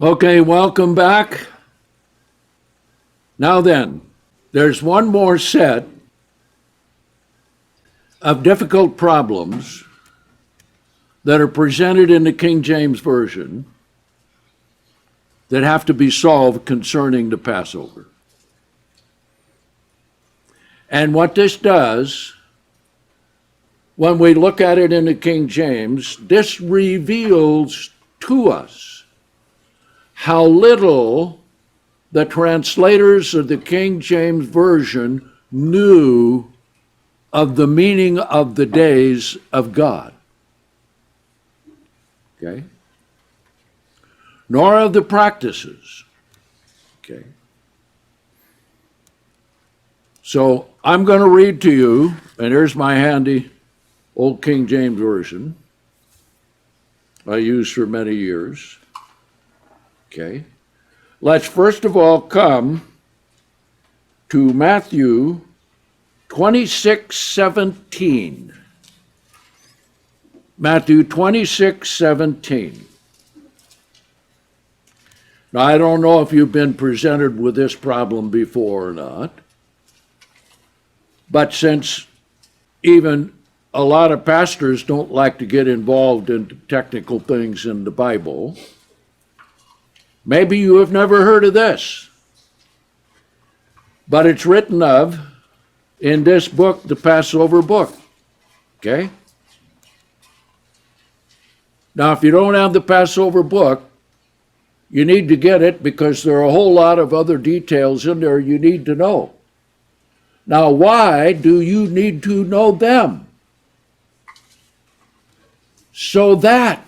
Okay, welcome back. Now then, there's one more set of difficult problems that are presented in the King James Version that have to be solved concerning the Passover. And what this does, when we look at it in the King James, this reveals to us how little the translators of the King James Version knew of the meaning of the days of God. Okay? Nor of the practices. Okay? So I'm going to read to you, and here's my handy old King James Version I used for many years. Okay? Let's first of all come to Matthew 26:17. Matthew 26:17. Now, I don't know if you've been presented with this problem before or not, but since even a lot of pastors don't like to get involved in technical things in the Bible, maybe you have never heard of this, but it's written of in this book, the Passover book. Okay? Now, if you don't have the Passover book, you need to get it because there are a whole lot of other details in there you need to know. Now, why do you need to know them? So that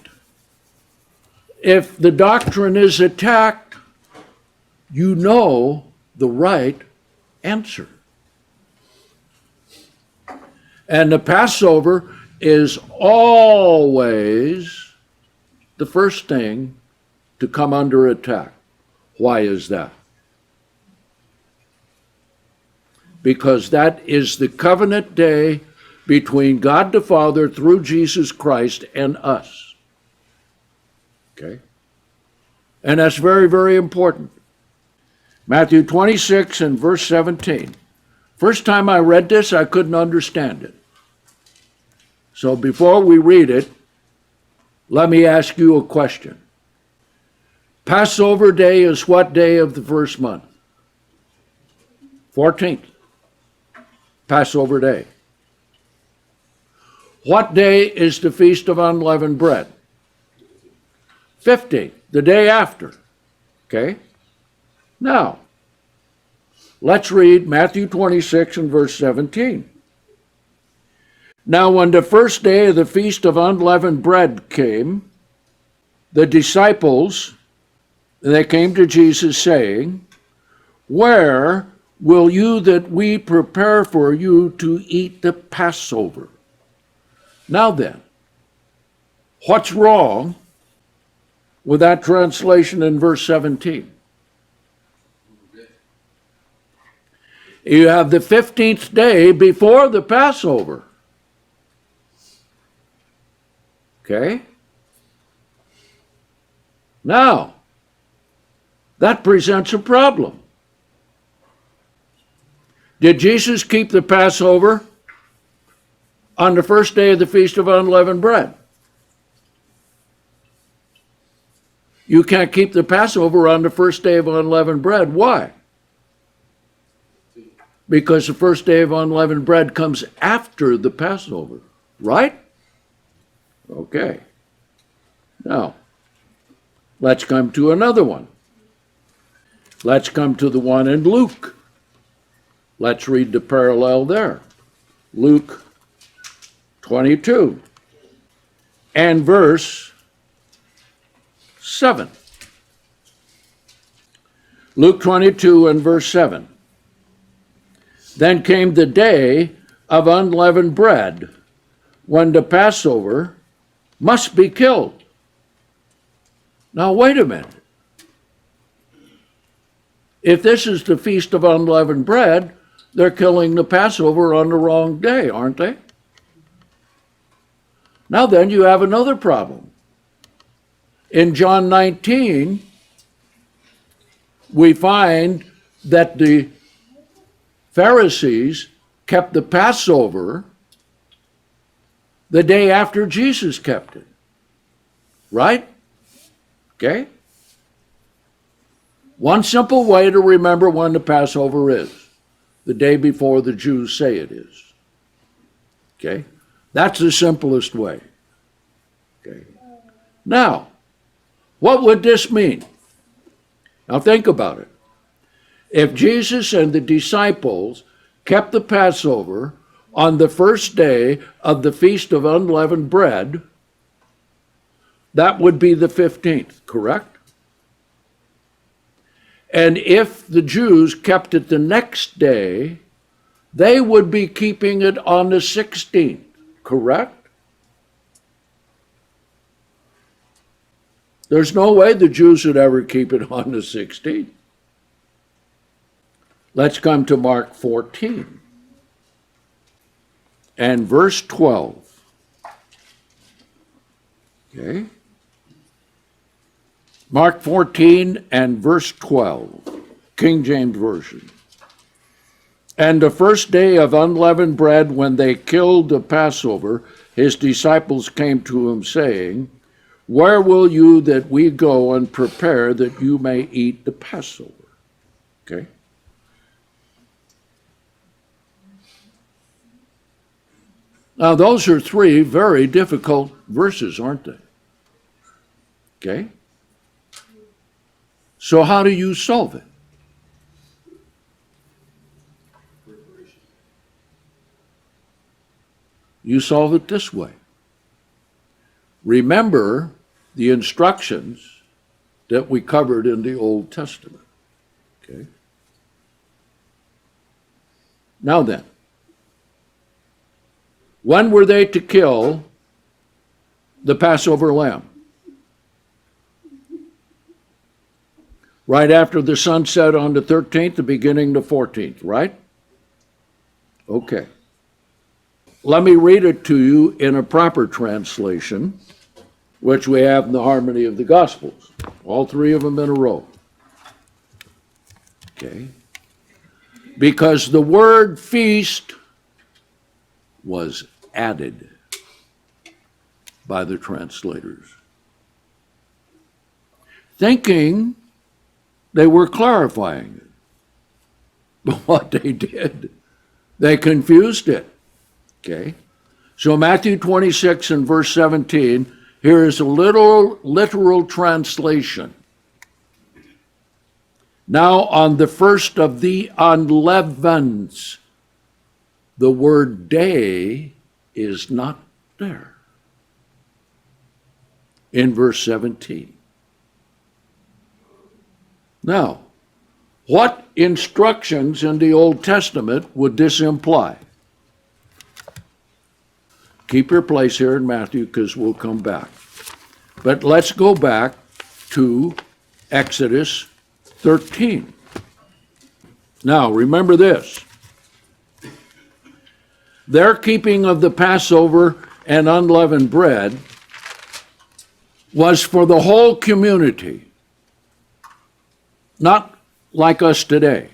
if the doctrine is attacked, you know the right answer. And the Passover is always the first thing to come under attack. Why is that? Because that is the covenant day between God the Father through Jesus Christ and us. Okay? And that's very, very important. Matthew 26 and verse 17. First time I read this, I couldn't understand it. So before we read it, let me ask you a question. Passover day is what day of the first month? 14th. Passover day. What day is the Feast of Unleavened Bread? 15th, the day after. Okay? Now, let's read Matthew 26 and verse 17. Now, when the first day of the Feast of Unleavened Bread came, the disciples, they came to Jesus saying, "Where will you that we prepare for you to eat the Passover?" Now then, what's wrong with that translation in verse 17? You have the 15th day before the Passover. Okay? Now, that presents a problem. Did Jesus keep the Passover on the first day of the Feast of Unleavened Bread? You can't keep the Passover on the first day of unleavened bread. Why? Because the first day of unleavened bread comes after the Passover, right? Okay. Now, let's come to another one. Let's come to the one in Luke. Let's read the parallel there. Luke 22 and verse 7. Luke 22 and verse 7. Then came the day of unleavened bread, when the Passover must be killed. Now, wait a minute. If this is the Feast of Unleavened Bread, they're killing the Passover on the wrong day, aren't they? Now then, you have another problem. In John 19, we find that the Pharisees kept the Passover the day after Jesus kept it. Right? Okay? One simple way to remember when the Passover is: the day before the Jews say it is. Okay? That's the simplest way. Okay? Now, what would this mean? Now think about it. If Jesus and the disciples kept the Passover on the first day of the Feast of Unleavened Bread, that would be the 15th, correct? And if the Jews kept it the next day, they would be keeping it on the 16th, correct? There's no way the Jews would ever keep it on the 16th. Let's come to Mark 14 and verse 12. Okay? Mark 14 and verse 12, King James Version. And the first day of unleavened bread, when they killed the Passover, his disciples came to him, saying, Where will you that we go and prepare that you may eat the Passover? Okay? Now, those are three very difficult verses, aren't they? Okay? So how do you solve it? You solve it this way. Remember the instructions that we covered in the Old Testament. Okay? Now then, when were they to kill the Passover lamb? Right after the sun set on the 13th, the beginning the 14th, right? Okay. Let me read it to you in a proper translation, which we have in the Harmony of the Gospels, all three of them in a row. Okay. Because the word feast was added by the translators, thinking they were clarifying it. But what they did, they confused it. Okay? So Matthew 26 and verse 17, here is a literal translation. Now on the first of the Unleavens, the word day is not there in verse 17. Now, what instructions in the Old Testament would this imply? Keep your place here in Matthew because we'll come back. But let's go back to Exodus 13. Now, remember this. Their keeping of the Passover and unleavened bread was for the whole community, not like us today.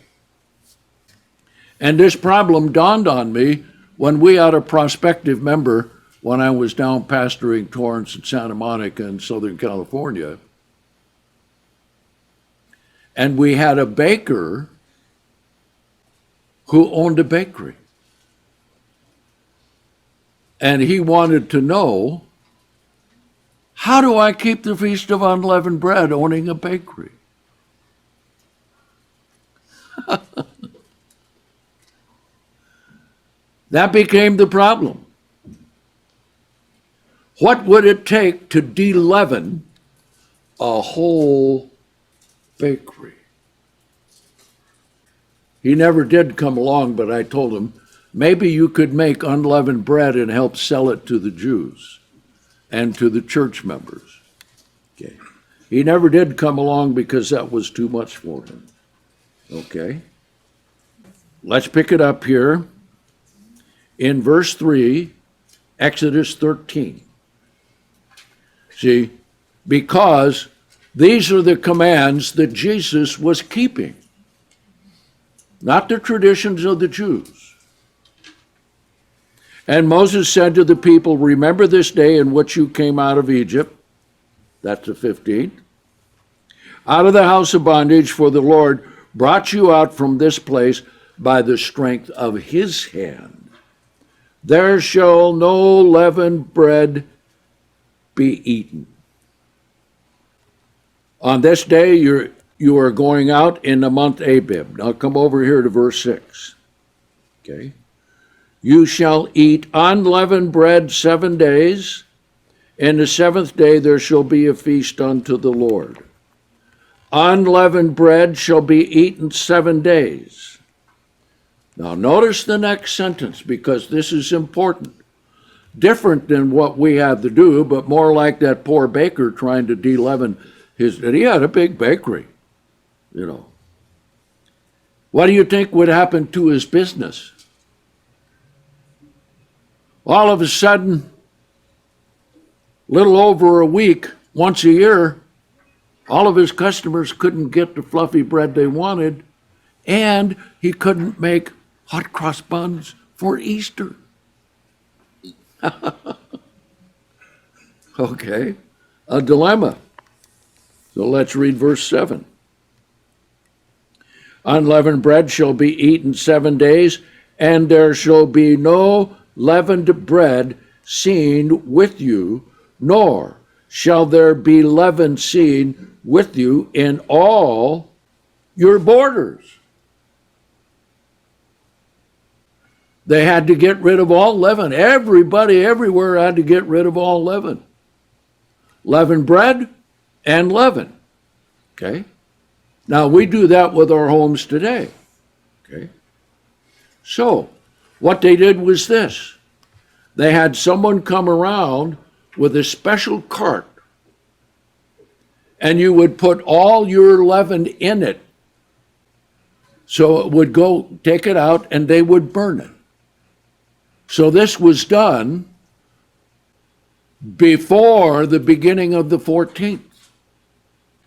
And this problem dawned on me when we had a prospective member when I was down pastoring Torrance and Santa Monica in Southern California. And we had a baker who owned a bakery. And he wanted to know, how do I keep the Feast of Unleavened Bread owning a bakery? That became the problem. What would it take to de-leaven a whole bakery? He never did come along, but I told him, maybe you could make unleavened bread and help sell it to the Jews and to the church members. Okay. He never did come along because that was too much for him. Okay. Let's pick it up here in verse 3, Exodus 13. See, because These are the commands that Jesus was keeping, not the traditions of the Jews. And Moses said to the people, remember this day in which you came out of Egypt, that's the 15th, out of the house of bondage, for the Lord brought you out from this place by the strength of his hand. There shall no leavened bread be eaten. On this day you are going out in the month Abib. Now come over here to verse 6. Okay. You shall eat unleavened bread 7 days, and the 7th day there shall be a feast unto the Lord. Unleavened bread shall be eaten 7 days. Now notice the next sentence, because this is important. Different than what we have to do, but more like that poor baker trying to de-leaven he had a big bakery, What do you think would happen to his business? All of a sudden, little over a week, once a year, all of his customers couldn't get the fluffy bread they wanted, and he couldn't make hot cross buns for Easter. Okay, a dilemma. So let's read verse 7. Unleavened bread shall be eaten 7 days, and there shall be no leavened bread seen with you, nor shall there be leaven seen with you in all your borders. They had to get rid of all leaven. Everybody everywhere had to get rid of all leaven. Leavened bread and leaven. Okay? Now we do that with our homes today. Okay? So, what they did was this. They had someone come around with a special cart, and you would put all your leaven in it. So it would go, take it out, and they would burn it. So this was done before the beginning of the 14th.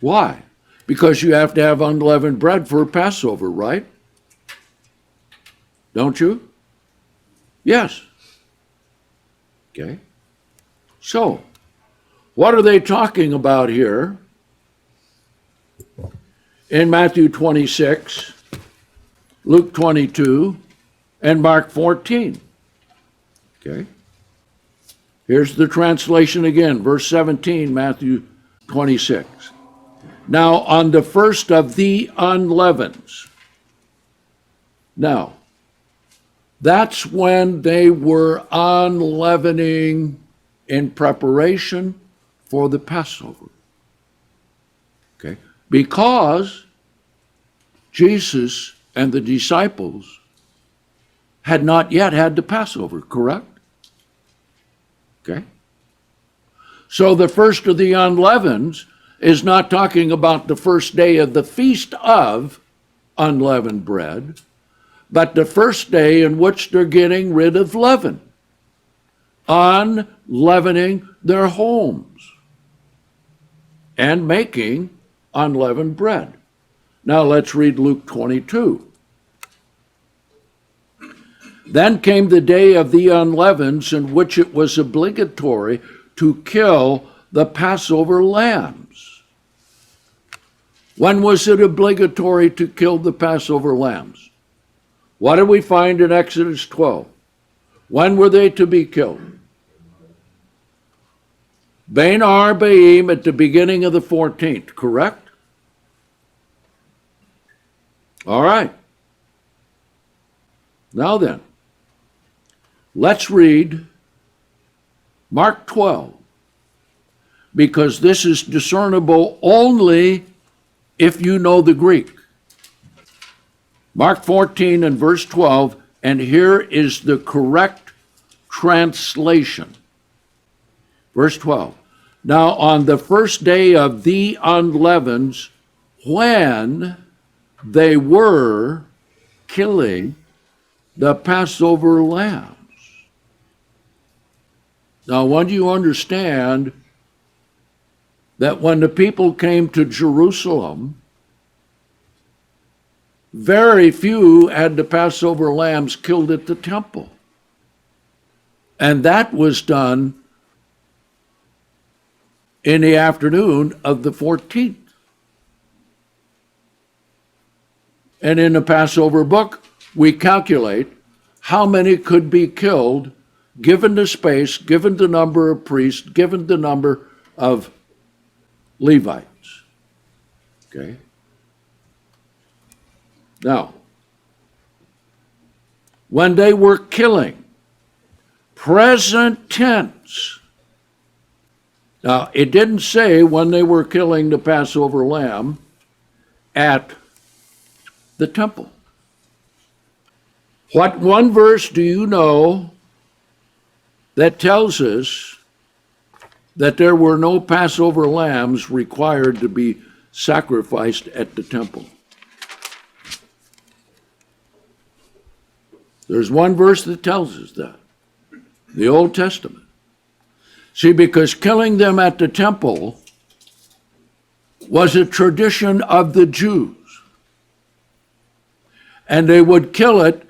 Why? Because you have to have unleavened bread for Passover, right? Don't you? Yes. Okay. So, what are they talking about here? In Matthew 26, Luke 22, and Mark 14. Okay. Here's the translation again, verse 17, Matthew 26. Now, on the first of the unleavens. Now, that's when they were unleavening in preparation for the Passover. Okay? Because Jesus and the disciples had not yet had the Passover, correct? Okay? So the first of the unleavens is not talking about the first day of the feast of unleavened bread, but the first day in which they're getting rid of leaven, unleavening their homes, and making unleavened bread. Now let's read Luke 22. Then came the day of the unleavens, in which it was obligatory to kill the Passover lambs. When was it obligatory to kill the Passover lambs? What do we find in Exodus 12? When were they to be killed? Bein Arbaim, at the beginning of the 14th, correct? All right. Now then, let's read Mark 12, because this is discernible only if you know the Greek. Mark 14 and verse 12, and here is the correct translation. Verse 12. Now on the first day of the unleavens, when they were killing the Passover lambs. Now, when you understand that when the people came to Jerusalem, very few had the Passover lambs killed at the temple. And that was done in the afternoon of the 14th. And in the Passover book, we calculate how many could be killed given the space, given the number of priests, given the number of Levites. Okay? Now, when they were killing, present tense. Now, it didn't say when they were killing the Passover lamb at the temple. What one verse do you know that tells us that there were no Passover lambs required to be sacrificed at the temple? There's one verse that tells us that. The Old Testament. See, because killing them at the temple was a tradition of the Jews. And they would kill it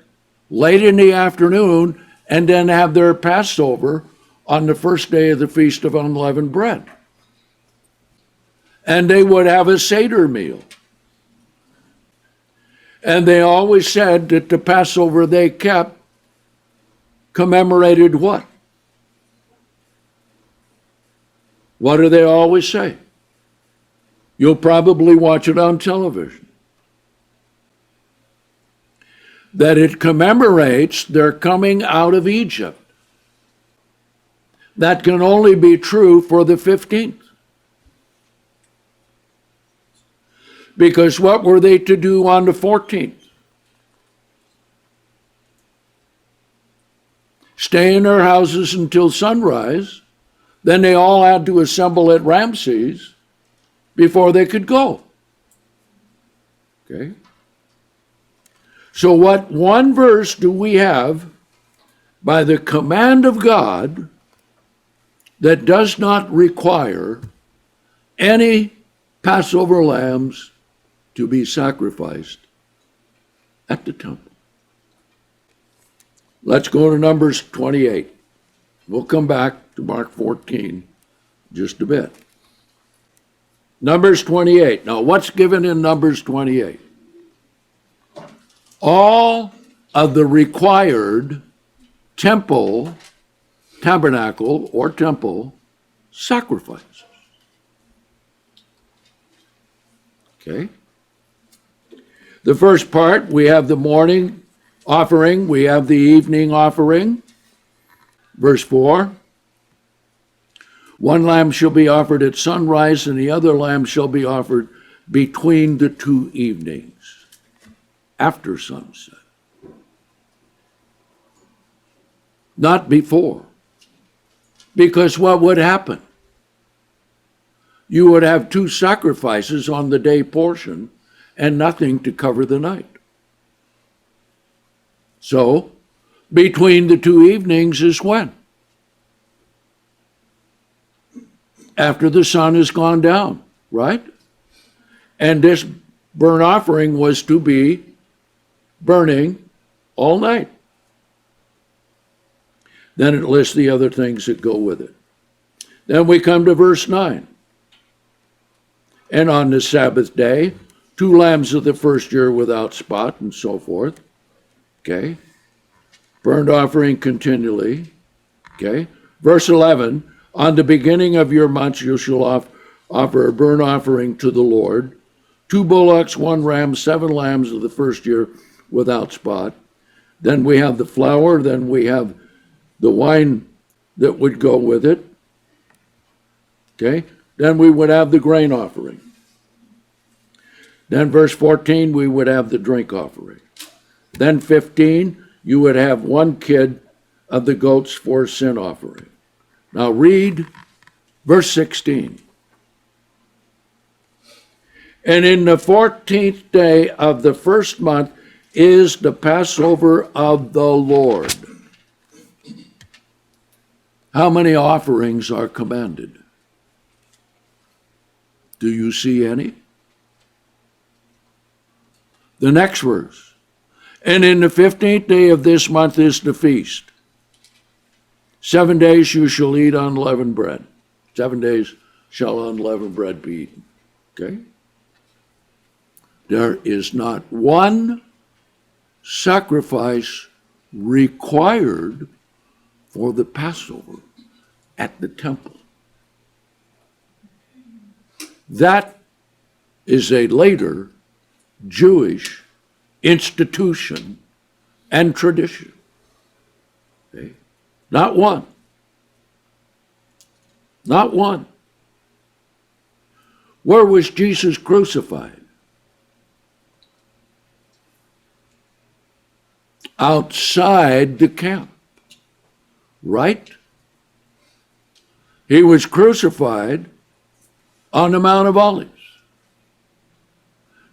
late in the afternoon and then have their Passover on the first day of the Feast of Unleavened Bread. And they would have a Seder meal. And they always said that the Passover they kept commemorated what? What do they always say? You'll probably watch it on television. That it commemorates their coming out of Egypt. That can only be true for the 15th. Because what were they to do on the 14th? Stay in their houses until sunrise. Then they all had to assemble at Ramses before they could go. Okay? So what one verse do we have by the command of God that does not require any Passover lambs to be sacrificed at the temple? Let's go to Numbers 28. We'll come back to Mark 14 just a bit. Numbers 28. Now, what's given in Numbers 28? All of the required temple, tabernacle, or temple sacrifices. Okay? The first part, we have the morning offering, we have the evening offering. Verse 4, one lamb shall be offered at sunrise, and the other lamb shall be offered between the two evenings, after sunset. Not before. Because what would happen? You would have two sacrifices on the day portion and nothing to cover the night. So, between the two evenings is when? After the sun has gone down, right? And this burnt offering was to be burning all night. Then it lists the other things that go with it. Then we come to verse 9. And on the Sabbath day, 2 lambs of the first year without spot, and so forth. Okay? Burnt offering continually. Okay? Verse 11, on the beginning of your months you shall offer a burnt offering to the Lord. 2 bullocks, 1 ram, 7 lambs of the first year without spot. Then we have the flour, then we have the wine that would go with it. Okay? Then we would have the grain offering. Then verse 14, we would have the drink offering. Then 15, you would have 1 kid of the goats for sin offering. Now read verse 16. And in the 14th day of the first month is the Passover of the Lord. How many offerings are commanded? Do you see any? The next verse. And in the 15th day of this month is the feast. 7 days you shall eat unleavened bread. 7 days shall unleavened bread be eaten. Okay? There is not one sacrifice required for the Passover at the temple. That is a later Jewish institution and tradition. Okay? Not one. Not one. Where was Jesus crucified? Outside the camp, right? He was crucified on the Mount of Olives.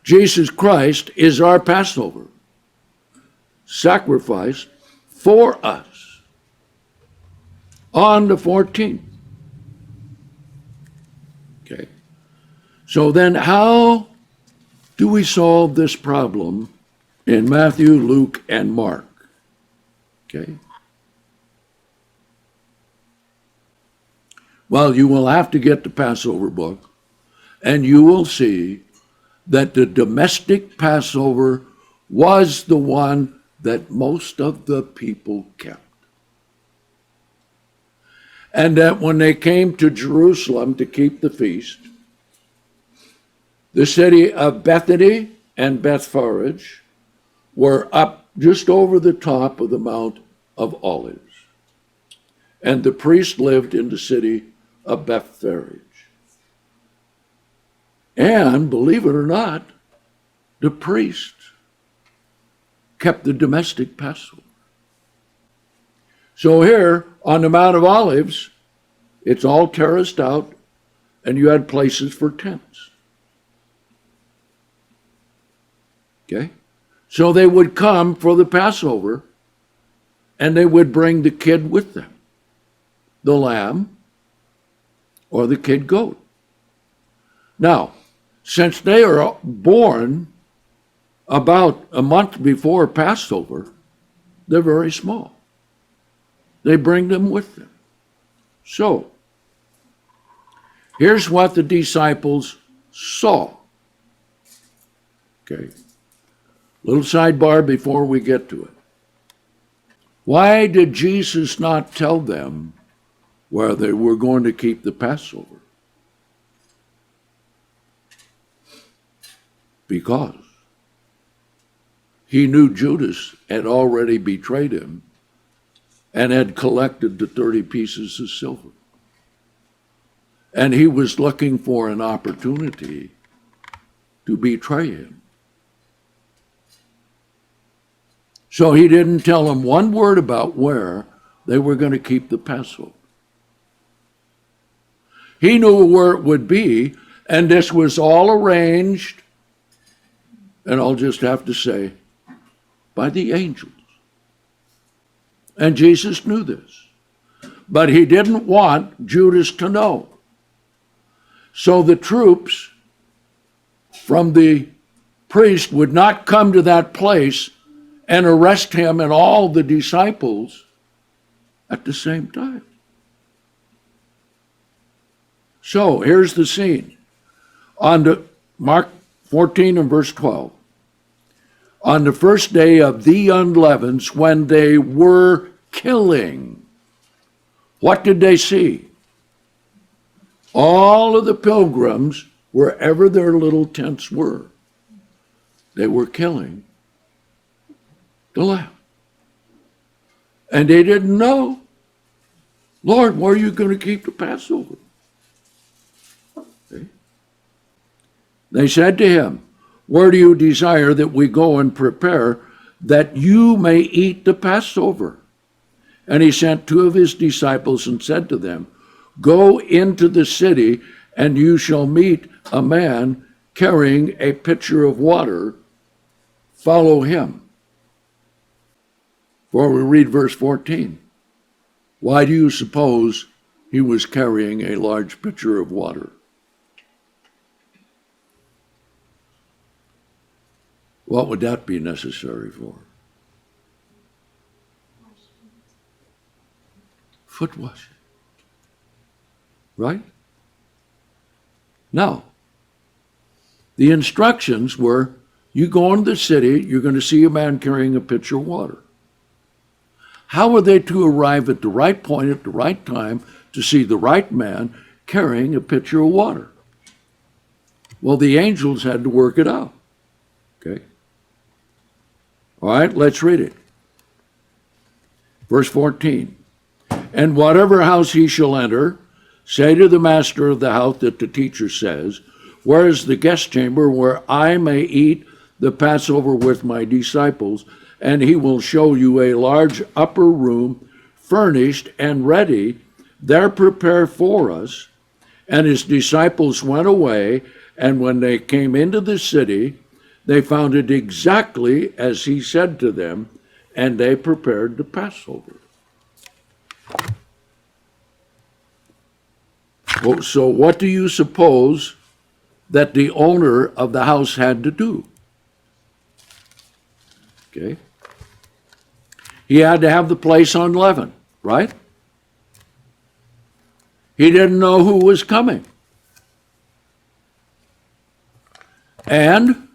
Jesus Christ is our Passover, sacrificed for us on the 14th. Okay. So then how do we solve this problem in Matthew, Luke, and Mark? Okay. Well, you will have to get the Passover book, and you will see that the domestic Passover was the one that most of the people kept. And that when they came to Jerusalem to keep the feast, the city of Bethany and Bethphage were up just over the top of the Mount of Olives. And the priest lived in the city of Bethphage. And believe it or not, the priest kept the domestic Passover. So here on the Mount of Olives, it's all terraced out, and you had places for tents. Okay? So they would come for the Passover, and they would bring the kid with them, the lamb or the kid goat. Now, since they are born about a month before Passover, they're very small. They bring them with them. So, here's what the disciples saw. Okay. Little sidebar before we get to it. Why did Jesus not tell them where they were going to keep the Passover? Because he knew Judas had already betrayed him and had collected the 30 pieces of silver. And he was looking for an opportunity to betray him. So he didn't tell them one word about where they were going to keep the Passover. He knew where it would be, and this was all arranged, and I'll just have to say, by the angels. And Jesus knew this. But he didn't want Judas to know. So the troops from the priest would not come to that place and arrest him and all the disciples at the same time. So here's the scene. On the Mark 14 and verse 12. On the first day of the Unleavens, when they were killing, what did they see? All of the pilgrims, wherever their little tents were, they were killing the lamb. And they didn't know, Lord, where are you going to keep the Passover? Okay. They said to him, where do you desire that we go and prepare that you may eat the Passover? And he sent 2 of his disciples and said to them, go into the city, and you shall meet a man carrying a pitcher of water. Follow him. For we read verse 14. Why do you suppose he was carrying a large pitcher of water? What would that be necessary for? Foot washing. Right? Now, the instructions were, you go into the city, you're going to see a man carrying a pitcher of water. How were they to arrive at the right point at the right time to see the right man carrying a pitcher of water? Well, the angels had to work it out. Okay? All right, let's read it. Verse 14. And whatever house he shall enter, say to the master of the house that the teacher says, where is the guest chamber where I may eat the Passover with my disciples? And he will show you a large upper room, furnished and ready, there prepared for us. And his disciples went away, and when they came into the city, they found it exactly as he said to them, and they prepared the Passover. Well, so what do you suppose that the owner of the house had to do? Okay. He had to have the place unleavened, right? He didn't know who was coming. And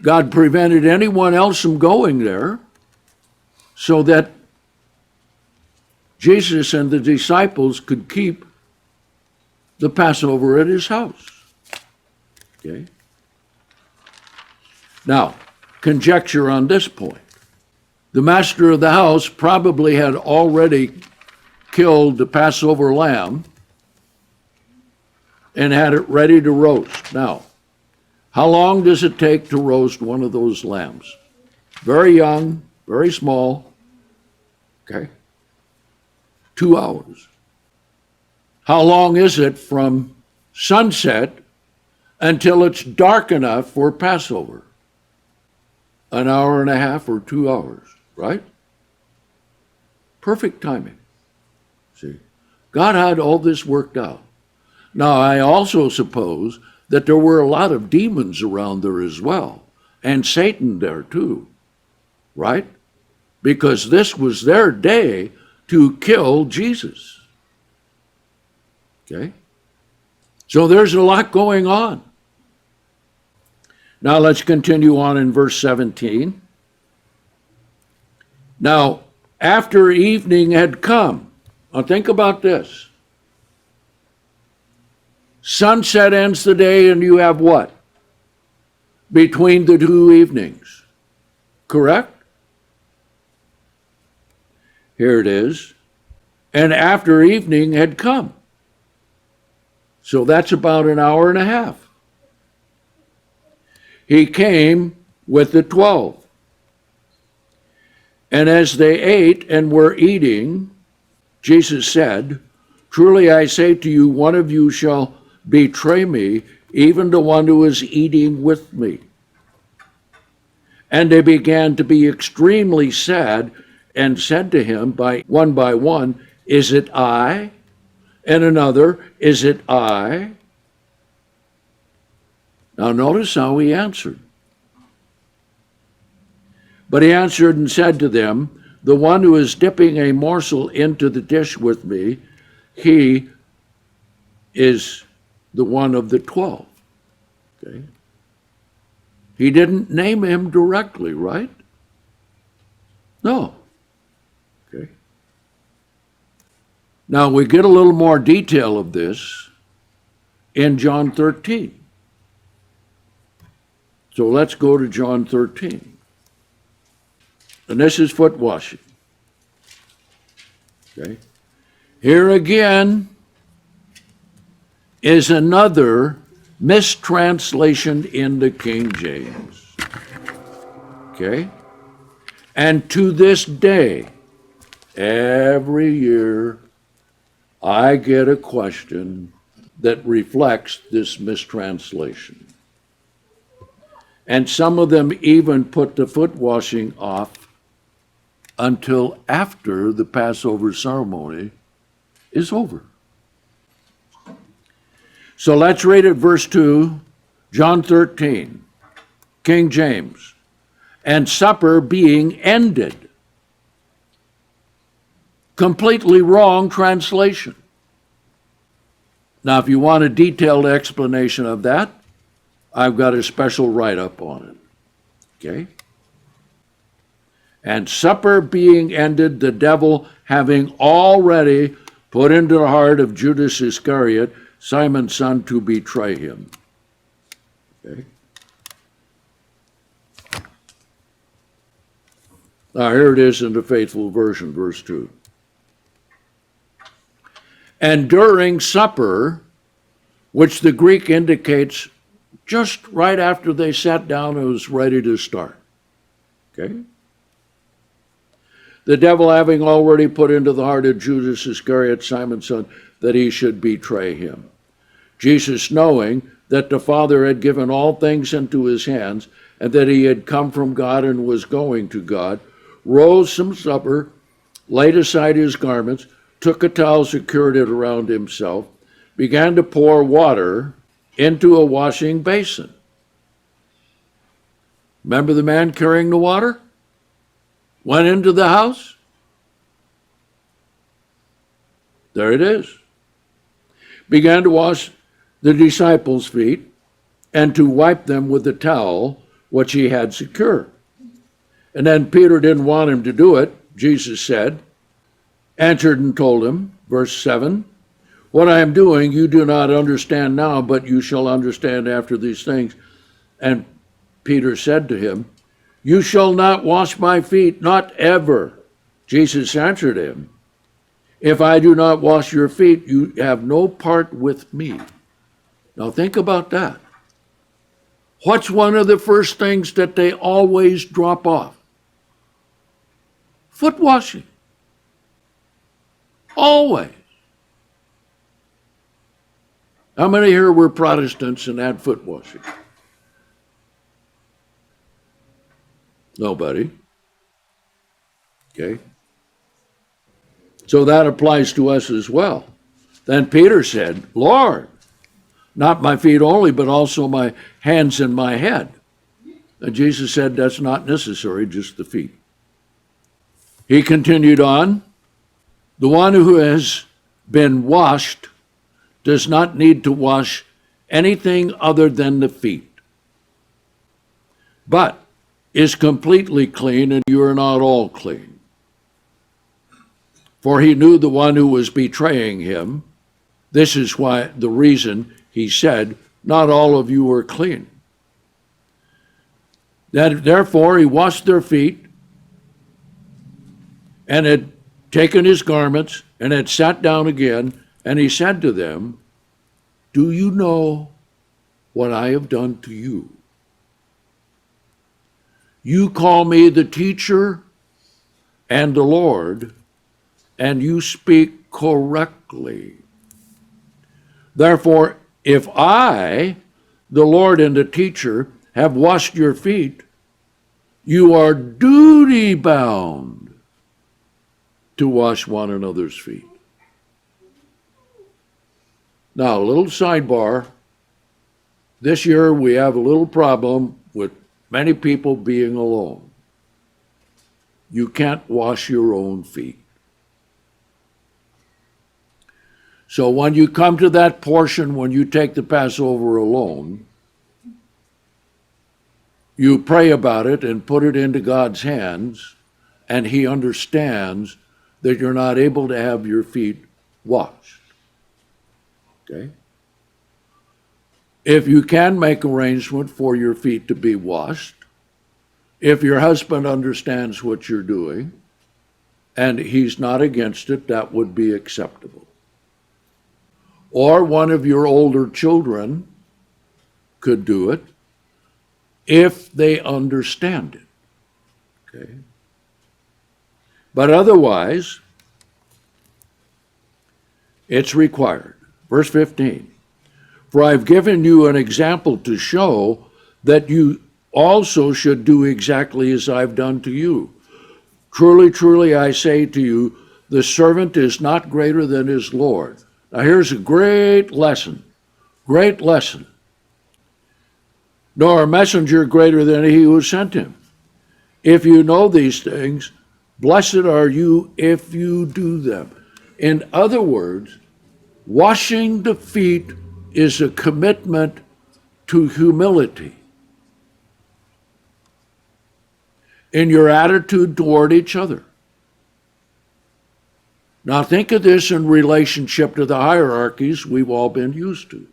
God prevented anyone else from going there so that Jesus and the disciples could keep the Passover at his house. Okay? Now, conjecture on this point. The master of the house probably had already killed the Passover lamb and had it ready to roast. Now, how long does it take to roast one of those lambs? Very young, very small. Okay? 2 hours. How long is it from sunset until it's dark enough for Passover? An hour and a half or 2 hours, right? Perfect timing. See, God had all this worked out. Now, I also suppose that there were a lot of demons around there as well, and Satan there too, right? Because this was their day to kill Jesus. Okay? So there's a lot going on. Now let's continue on in verse 17. Now, after evening had come, now think about this. Sunset ends the day and you have what? Between the two evenings. Correct? Here it is. And after evening had come. So that's about an hour and a half. He came with the 12. And as they ate and were eating, Jesus said, truly I say to you, one of you shall betray me, even the one who is eating with me. And they began to be extremely sad and said to him by one, is it I? And another, is it I? Now notice how he answered. But he answered and said to them, the one who is dipping a morsel into the dish with me, he is the one of the 12. Okay? He didn't name him directly, right? No. Okay. Now we get a little more detail of this in John 13. So let's go to John 13. And this is foot washing. Okay. Here again is another mistranslation in the King James. Okay? And to this day, every year, I get a question that reflects this mistranslation. And some of them even put the foot washing off until after the Passover ceremony is over. So let's read it, verse 2, John 13, King James. and supper being ended. Completely wrong translation. Now, if you want a detailed explanation of that, I've got a special write-up on it. Okay? And supper being ended, the devil having already put into the heart of Judas Iscariot, Simon's son, to betray him. Okay? Now, here it is in the Faithful Version, verse 2. And during supper, which the Greek indicates just right after they sat down and was ready to start. Okay? The devil having already put into the heart of Judas Iscariot, Simon's son, that he should betray him. Jesus, knowing that the Father had given all things into his hands, and that he had come from God and was going to God, rose from supper, laid aside his garments, took a towel, secured it around himself, began to pour water into a washing basin. Remember the man carrying the water? Went into the house. There it is. Began to wash the disciples' feet and to wipe them with the towel which he had secured. And then Peter didn't want him to do it. Jesus said, answered and told him, verse 7, what I am doing you do not understand now, but you shall understand after these things. And Peter said to him, you shall not wash my feet, not ever. Jesus answered him, if I do not wash your feet, you have no part with me. Now think about that. What's one of the first things that they always drop off? Foot washing. Always. How many here were Protestants and had foot washing? Nobody. Okay. So that applies to us as well. Then Peter said, Lord, not my feet only, but also my hands and my head. And Jesus said, that's not necessary, just the feet. He continued on, the one who has been washed does not need to wash anything other than the feet, but is completely clean, and you are not all clean. For he knew the one who was betraying him. This is why the reason he said, not all of you are clean. Therefore he washed their feet and had taken his garments and had sat down again, and he said to them, do you know what I have done to you? You call me the teacher and the Lord, and you speak correctly. Therefore, if I, the Lord and the teacher, have washed your feet, you are duty bound to wash one another's feet. Now, a little sidebar. This year we have a little problem with many people being alone. You can't wash your own feet. So when you come to that portion, when you take the Passover alone, you pray about it and put it into God's hands, and he understands that you're not able to have your feet washed. Okay? If you can make arrangement for your feet to be washed, if your husband understands what you're doing, and he's not against it, that would be acceptable. Or one of your older children could do it if they understand it. Okay? But otherwise, it's required. Verse 15, for I've given you an example to show that you also should do exactly as I've done to you. Truly, truly, I say to you, the servant is not greater than his Lord. Now here's a great lesson, great lesson. Nor a messenger greater than he who sent him. If you know these things, blessed are you if you do them. In other words, washing the feet is a commitment to humility in your attitude toward each other. Now think of this in relationship to the hierarchies we've all been used to.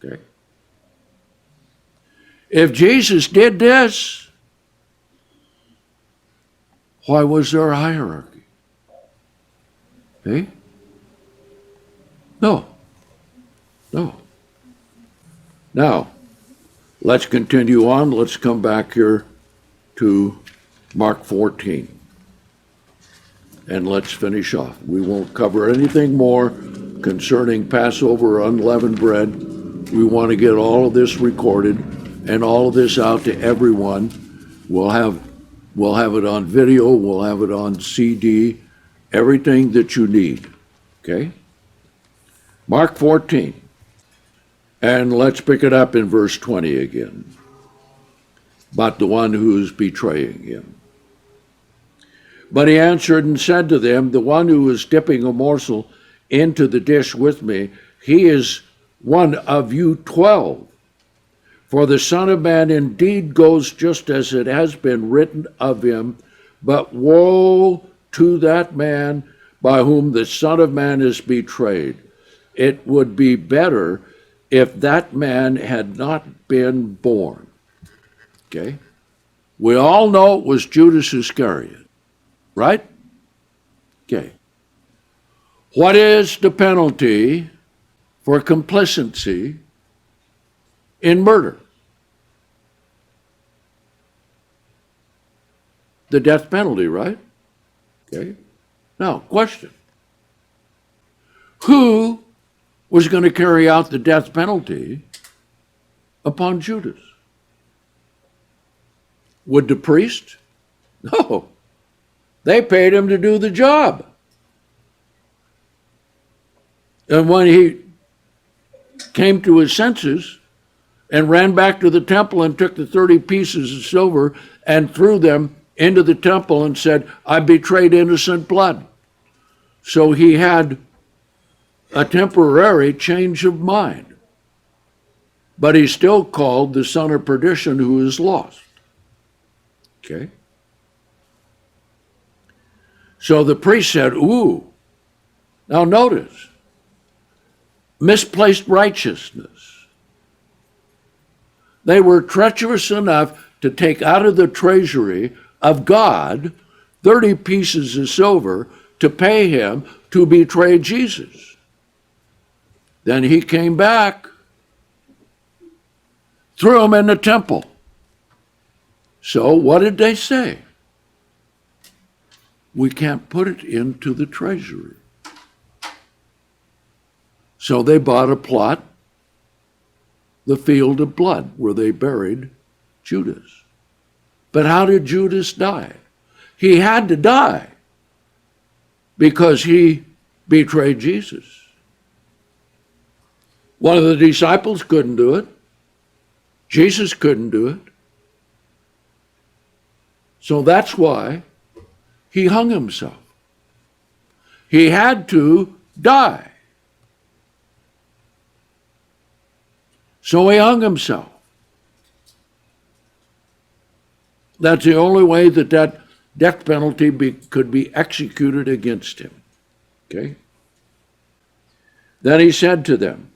Okay? If Jesus did this, why was there a hierarchy? Okay? No. Now, let's continue on. Let's come back here to Mark 14. And let's finish off. We won't cover anything more concerning Passover or unleavened bread. We want to get all of this recorded and all of this out to everyone. We'll have it on video, we'll have it on CD, everything that you need. Okay? Mark 14. And let's pick it up in verse 20 again. About the one who's betraying him. But he answered and said to them, the one who is dipping a morsel into the dish with me, he is one of you 12. For the Son of Man indeed goes just as it has been written of him, but woe to that man by whom the Son of Man is betrayed. It would be better if that man had not been born. Okay? We all know it was Judas Iscariot, right? Okay. What is the penalty for complicity in murder? The death penalty, right? Okay. Now, question. Who was going to carry out the death penalty upon Judas? Would the priest? No. They paid him to do the job. And when he came to his senses and ran back to the temple and took the 30 pieces of silver and threw them into the temple and said, I betrayed innocent blood. So he had a temporary change of mind. But he's still called the son of perdition who is lost. Okay? So the priest said, ooh. Now notice, misplaced righteousness. They were treacherous enough to take out of the treasury of God 30 pieces of silver to pay him to betray Jesus. Then he came back, threw him in the temple. So what did they say? We can't put it into the treasury. So they bought a plot, the field of blood, where they buried Judas. But how did Judas die? He had to die because he betrayed Jesus. One of the disciples couldn't do it. Jesus couldn't do it. So that's why he hung himself. He had to die. So he hung himself. That's the only way that that death penalty could be executed against him. Okay? Then he said to them,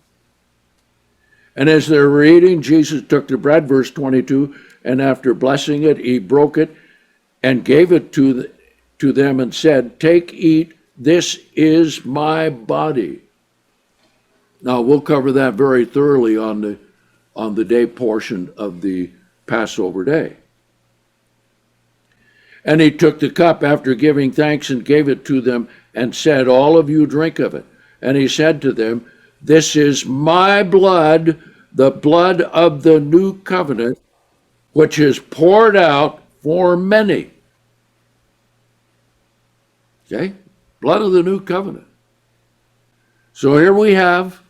and as they were eating, Jesus took the bread, verse 22, and after blessing it, he broke it and gave it to them and said, take, eat, this is my body. Now, we'll cover that very thoroughly on the day portion of the Passover day. And he took the cup after giving thanks and gave it to them and said, all of you drink of it. And he said to them, this is my blood, the blood of the new covenant, which is poured out for many. Okay? Blood of the new covenant. So here we have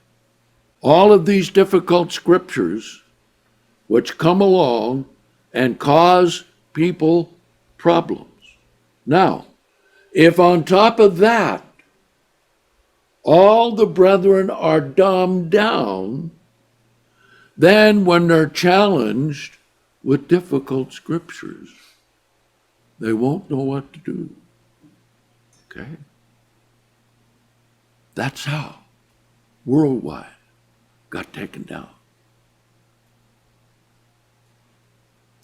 all of these difficult scriptures which come along and cause people problems. Now, if on top of that, all the brethren are dumbed down, then when they're challenged with difficult scriptures, they won't know what to do. Okay? That's how worldwide got taken down.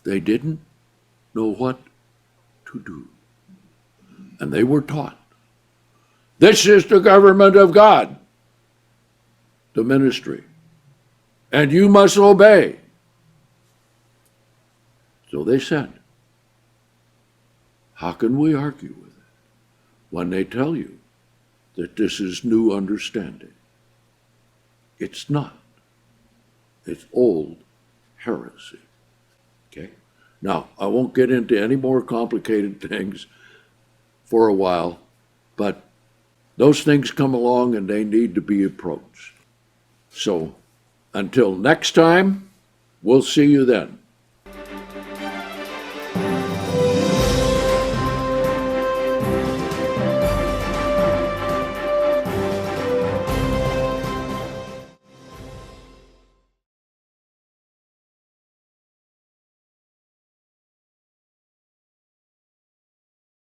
They didn't know what to do. And they were taught, this is the government of God, the ministry, and you must obey. So they said, how can we argue with it when they tell you that this is new understanding? It's not. It's old heresy. Okay? Now, I won't get into any more complicated things for a while, but those things come along and they need to be approached. So, until next time, we'll see you then.